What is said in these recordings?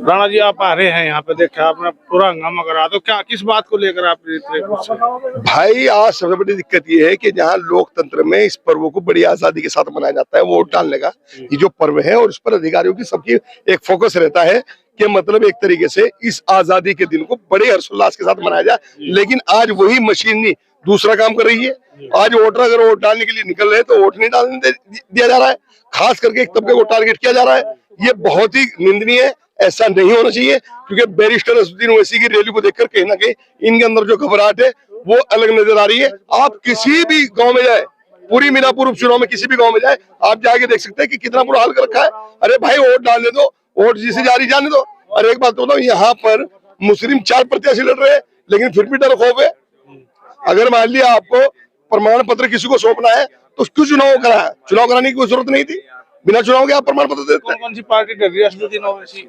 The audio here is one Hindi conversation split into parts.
राणा जी, आप आ रहे हैं यहाँ पे, देखा आपने पूरा हंगामा करा, तो क्या किस बात को लेकर आप इतने खुश हैं? भाई आज सबसे बड़ी दिक्कत ये है कि जहाँ लोकतंत्र में इस पर्व को बड़ी आजादी के साथ मनाया जाता है, वोट डालने का ये जो पर्व है, और इस पर अधिकारियों की सबकी एक फोकस रहता है कि मतलब एक तरीके से इस आजादी के दिन को बड़े हर्षोल्लास के साथ मनाया जाए। लेकिन आज वही मशीनरी दूसरा काम कर रही है। आज वोटर अगर वोट डालने के लिए निकल रहे हैं तो वोट नहीं डालने दिया जा रहा है। खास करके एक तबके को टारगेट किया जा रहा है। ये बहुत ही निंदनीय है, ऐसा नहीं होना चाहिए। क्योंकि बैरिस्टर असदुद्दीन ओवैसी की रैली को देखकर कहीं ना कहीं इनके अंदर जो घबराहट है वो अलग नजर आ रही है। आप किसी भी गांव में जाए, पूरी मीनापुर उपचुनाव में किसी भी गांव में जाए, आप जाके देख सकते हैं कि कितना बुरा हाल कर रखा है। अरे भाई वोट डालने दो, वोट जिसे जारी जाने दो। और एक बात बताओ, यहाँ पर मुस्लिम 4 प्रत्याशी लड़ रहे हैं, लेकिन फिर भी डर खौफ है। अगर मान लिया आपको प्रमाण पत्र किसी को सौंपना है तो क्यों चुनाव कराया? चुनाव कराने की कोई जरूरत नहीं थी। बिना चुनाव के आप प्रमाण पत्र देते। कौन सी पार्टी डर रही है असदुद्दीन ओवैसी?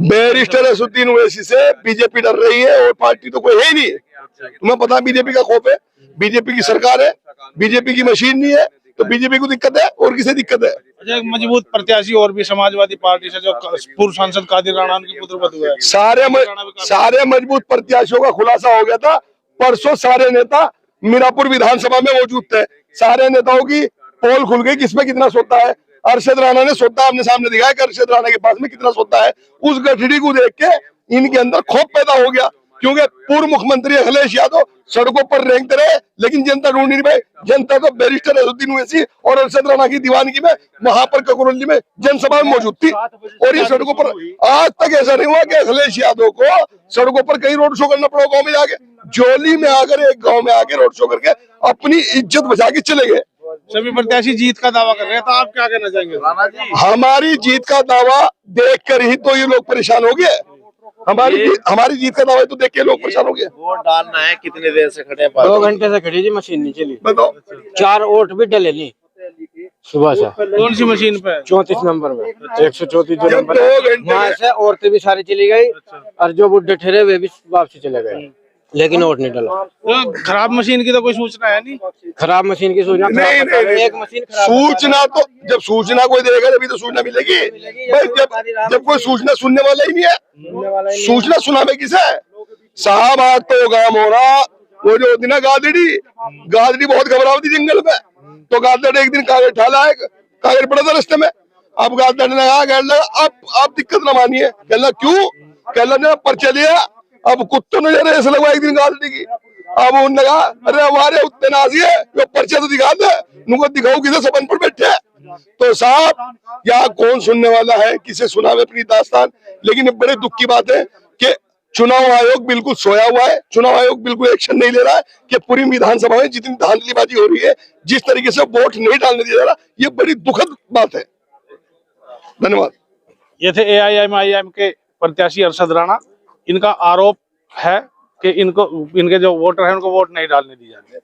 बैरिस्टर असदुद्दीन ओवैसी से बीजेपी डर रही है, और पार्टी तो कोई है ही नहीं। तुम्हें पता है बीजेपी का खौफ है, बीजेपी की सरकार है, बीजेपी की मशीन नहीं है, तो बीजेपी को दिक्कत है और किसे दिक्कत है? अच्छा, एक मजबूत प्रत्याशी और भी समाजवादी पार्टी से जो पूर्व सांसद कादिर राणा उनकी पुत्रवधू है, सारे मजबूत प्रत्याशियों का खुलासा हो गया था परसों। सारे नेता मीरापुर विधानसभा में मौजूद थे। सारे नेताओं की पोल खुल गई, किसमें कितना सोता है। अरशद राणा ने सोता अपने सामने दिखाया कि अरशद राणा के पास में कितना सोता है। उस गठड़ी को देख के इनके अंदर खौफ पैदा हो गया, क्योंकि पूर्व मुख्यमंत्री अखिलेश यादव सड़कों पर रेंगते रहे, लेकिन जनता ढूंढ नहीं पाई। जनता तो बैरिस्टर असदुद्दीन ओवैसी और अरशद राणा की दीवानगी में वहां पर ककरौली में जनसभा में मौजूद थी। और ये सड़कों पर आज तक ऐसा नहीं हुआ कि अखिलेश यादव को सड़कों पर कहीं रोड शो करना पड़ा गाँव में जाके। जोली में आकर एक गाँव में आके रोड शो करके अपनी इज्जत बचा के चले गए। सभी प्रत्याशी जीत का दावा कर रहे हैं, तो आप क्या कहना चाहेंगे? हमारी जीत का दावा देखकर ही तो ये लोग परेशान हो गए। हमारी जीत का दावा तो देख के लोग परेशान हो गए। वोट डालना है, कितने देर से खड़े हैं? 2 घंटे से खड़ी जी, मशीन नहीं चली। बताओ, 4 वोट भी डले नहीं सुबह से। कौन सी मशीन पे? 34 नंबर में, 134 जो नंबर 2 घंटे वहाँ से औरतें भी सारी चली गई, और जो बुढ़े ठहरे वे भी वापसी चले गए, लेकिन वोट नहीं डला। तो खराब मशीन की तो कोई सूचना है नहीं? खराब मशीन की सूचना नहीं। एक मशीन खराब। सूचना तो जब सूचना कोई देगा तभी तो सूचना मिलेगी भाई। जब कोई सूचना सुनने वाला ही नहीं है, सूचना सुनावे किसे? साहब आज तो काम हो रहा, वो जो होती ना गादड़ी बहुत घबराव थी जंगल में, तो गादड़ एक दिन कागज ठाला है, कागज पड़ा था रास्ते में। अब गादड़ ने कहा अब दिक्कत न मानिए। कहना क्यों? कहना पर्चा लिया, अब कुत्तों ने रेस लगवा एक दिन गादड़ी की। अब उन्होंने कहा अरे हमारे उत्ते नाजी है, वो पर्चा तो दिखा दे, नुको दिखाओ किसे सबन पर बैठे। तो साहब यहाँ कौन सुनने वाला है, किसे सुनावे अपनी दास्तान। लेकिन बड़े दुख की बात है कि चुनाव आयोग बिल्कुल सोया हुआ है। चुनाव आयोग बिल्कुल एक्शन नहीं ले रहा है कि पूरी विधानसभा में जितनी धांधलीबाजी हो रही है, जिस तरीके से वोट नहीं डालने दिया जा रहा, ये बड़ी दुखद बात है। धन्यवाद। ये थे AIM के प्रत्याशी अरशद राणा। इनका आरोप है कि इनके जो वोटर हैं उनको वोट नहीं डालने दी जाती है।